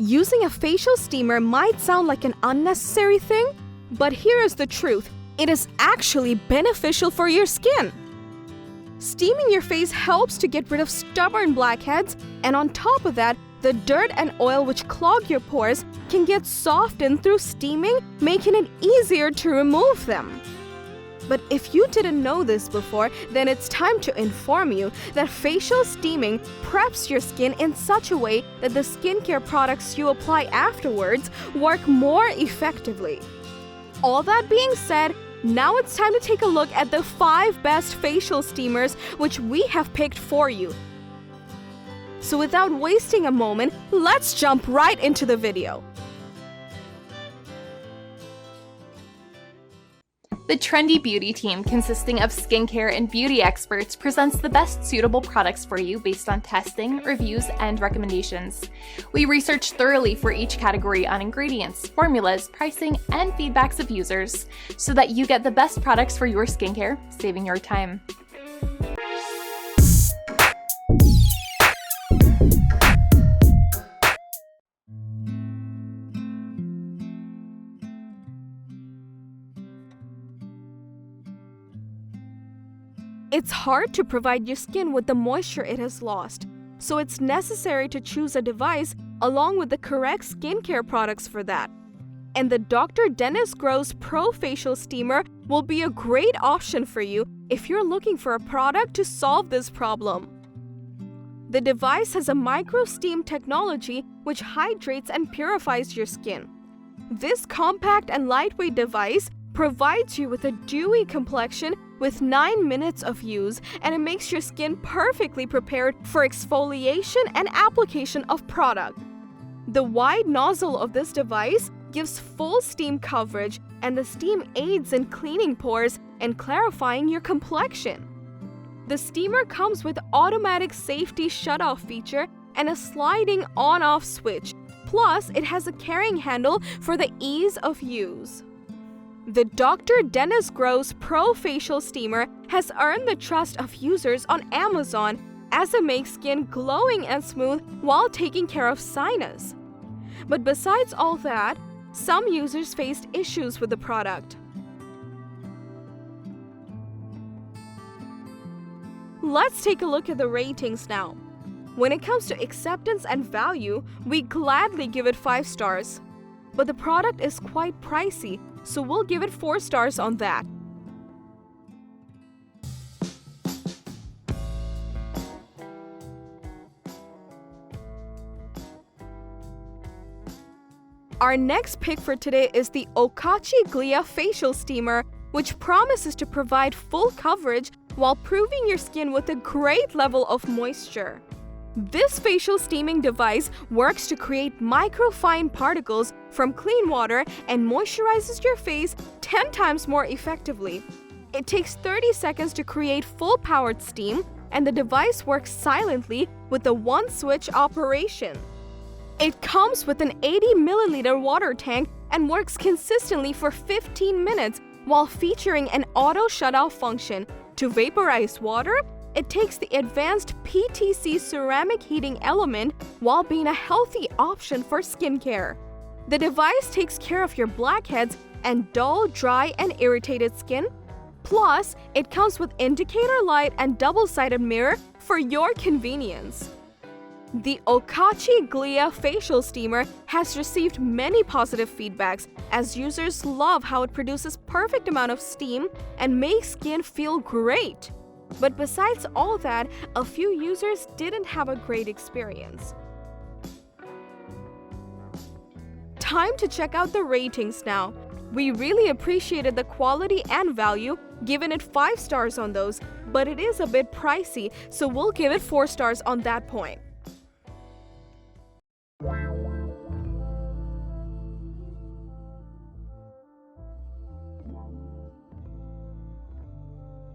Using a facial steamer might sound like an unnecessary thing, but here is the truth. It is actually beneficial for your skin. Steaming your face helps to get rid of stubborn blackheads, and on top of that, the dirt and oil which clog your pores can get softened through steaming, making it easier to remove them. But if you didn't know this before, then it's time to inform you that facial steaming preps your skin in such a way that the skincare products you apply afterwards work more effectively. All that being said, now it's time to take a look at the 5 best facial steamers which we have picked for you. So without wasting a moment, let's jump right into the video. The Trendy Beauty team, consisting of skincare and beauty experts, presents the best suitable products for you based on testing, reviews, and recommendations. We research thoroughly for each category on ingredients, formulas, pricing, and feedbacks of users, so that you get the best products for your skincare, saving your time. It's hard to provide your skin with the moisture it has lost, so it's necessary to choose a device along with the correct skincare products for that. And the Dr. Dennis Gross Pro Facial Steamer will be a great option for you if you're looking for a product to solve this problem. The device has a micro steam technology which hydrates and purifies your skin. This compact and lightweight device provides you with a dewy complexion with 9 minutes of use, and it makes your skin perfectly prepared for exfoliation and application of product. The wide nozzle of this device gives full steam coverage, and the steam aids in cleaning pores and clarifying your complexion. The steamer comes with automatic safety shutoff feature and a sliding on-off switch. Plus, it has a carrying handle for the ease of use. The Dr. Dennis Gross Pro Facial Steamer has earned the trust of users on Amazon as it makes skin glowing and smooth while taking care of sinus. But besides all that, some users faced issues with the product. Let's take a look at the ratings now. When it comes to acceptance and value, we gladly give it 5 stars. But the product is quite pricey, so we'll give it 4 stars on that. Our next pick for today is the OKACHI GLIYA Facial Steamer, which promises to provide full coverage while proving your skin with a great level of moisture. This facial steaming device works to create microfine particles from clean water and moisturizes your face 10 times more effectively. It takes 30 seconds to create full-powered steam, and the device works silently with a one-switch operation. It comes with an 80-milliliter water tank and works consistently for 15 minutes while featuring an auto shutoff function. To vaporize water, it takes the advanced PTC ceramic heating element while being a healthy option for skincare. The device takes care of your blackheads and dull, dry, and irritated skin. Plus, it comes with indicator light and double-sided mirror for your convenience. The OKACHI GLIYA Facial Steamer has received many positive feedbacks as users love how it produces perfect amount of steam and makes skin feel great. But besides all that, a few users didn't have a great experience. Time to check out the ratings now. We really appreciated the quality and value, giving it 5 stars on those, but it is a bit pricey, so we'll give it 4 stars on that point.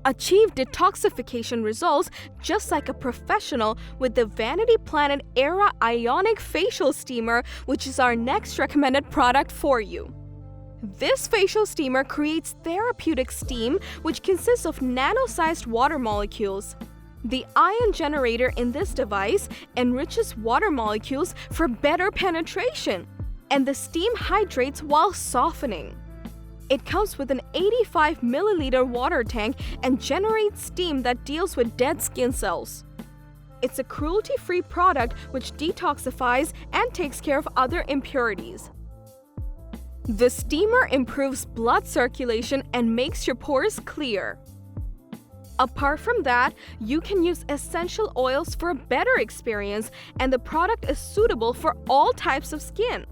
Achieve detoxification results just like a professional with the Vanity Planet Aira Ionic Facial Steamer, which is our next recommended product for you. This facial steamer creates therapeutic steam, which consists of nano-sized water molecules. The ion generator in this device enriches water molecules for better penetration, and the steam hydrates while softening. It comes with an 85 milliliter water tank and generates steam that deals with dead skin cells. It's a cruelty-free product which detoxifies and takes care of other impurities. The steamer improves blood circulation and makes your pores clear. Apart from that, you can use essential oils for a better experience, and the product is suitable for all types of skin.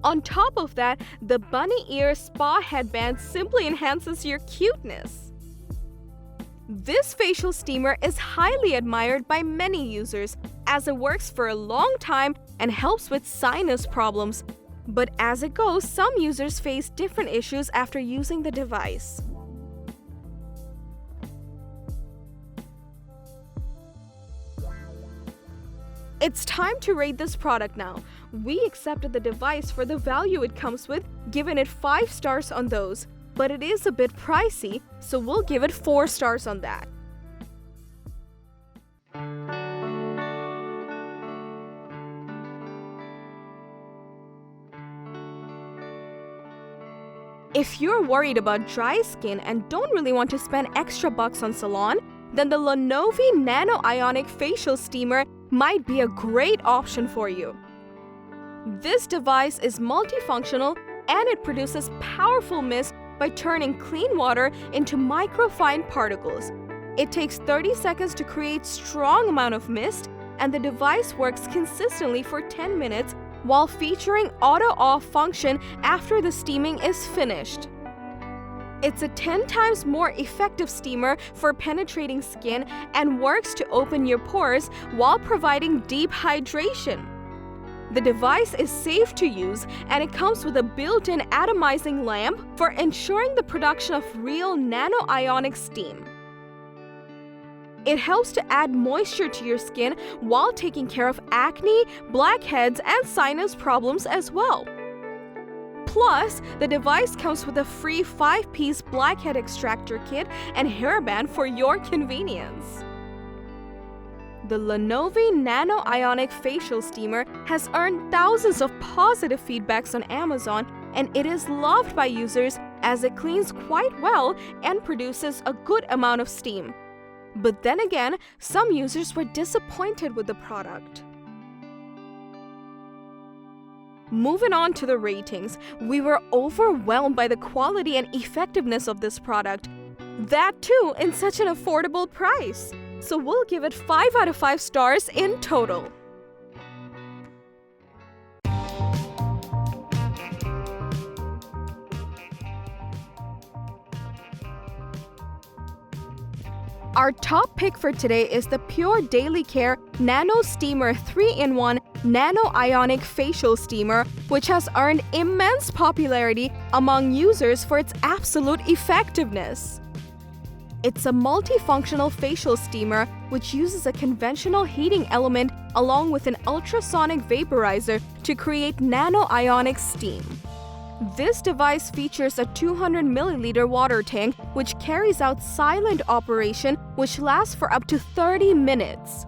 On top of that, the bunny ear spa headband simply enhances your cuteness. This facial steamer is highly admired by many users as it works for a long time and helps with sinus problems. But as it goes, some users face different issues after using the device. It's time to rate this product now. We accepted the device for the value it comes with, giving it 5 stars on those. But it is a bit pricey, so we'll give it 4 stars on that. If you're worried about dry skin and don't really want to spend extra bucks on salon, then the LONOVE Nano Ionic Facial Steamer might be a great option for you. This device is multifunctional and it produces powerful mist by turning clean water into microfine particles. It takes 30 seconds to create strong amount of mist, and the device works consistently for 10 minutes while featuring auto-off function after the steaming is finished. It's a 10 times more effective steamer for penetrating skin and works to open your pores while providing deep hydration. The device is safe to use and it comes with a built-in atomizing lamp for ensuring the production of real nano-ionic steam. It helps to add moisture to your skin while taking care of acne, blackheads, and sinus problems as well. Plus, the device comes with a free 5-piece blackhead extractor kit and hairband for your convenience. The LONOVE Nano Ionic Facial Steamer has earned thousands of positive feedbacks on Amazon, and it is loved by users as it cleans quite well and produces a good amount of steam. But then again, some users were disappointed with the product. Moving on to the ratings, we were overwhelmed by the quality and effectiveness of this product. That too in such an affordable price. So we'll give it 5 out of 5 stars in total. Our top pick for today is the Pure Daily Care NanoSteamer 3-in-1 Nano Ionic Facial Steamer, which has earned immense popularity among users for its absolute effectiveness. It's a multifunctional facial steamer which uses a conventional heating element along with an ultrasonic vaporizer to create nano-ionic steam. This device features a 200 milliliter water tank which carries out silent operation which lasts for up to 30 minutes.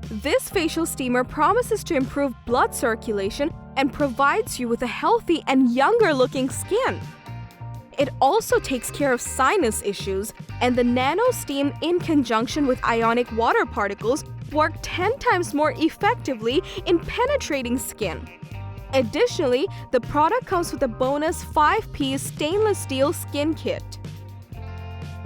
This facial steamer promises to improve blood circulation and provides you with a healthy and younger looking skin. It also takes care of sinus issues, and the nano steam in conjunction with ionic water particles work 10 times more effectively in penetrating skin. Additionally, the product comes with a bonus 5-piece stainless steel skin kit.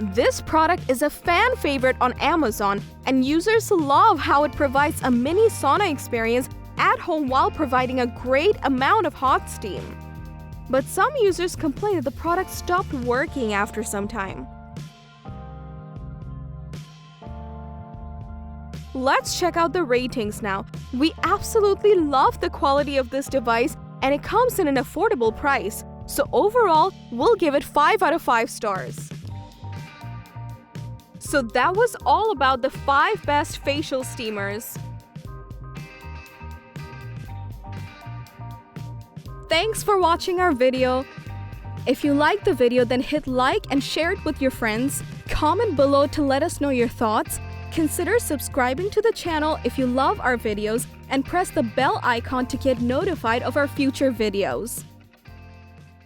This product is a fan favorite on Amazon, and users love how it provides a mini sauna experience at home while providing a great amount of hot steam. But some users complain that the product stopped working after some time. Let's check out the ratings now. We absolutely love the quality of this device, and it comes in an affordable price. So overall, we'll give it 5 out of 5 stars. So that was all about the 5 best facial steamers. Thanks for watching our video. If you liked the video, then hit like and share it with your friends. Comment below to let us know your thoughts. Consider subscribing to the channel if you love our videos and press the bell icon to get notified of our future videos.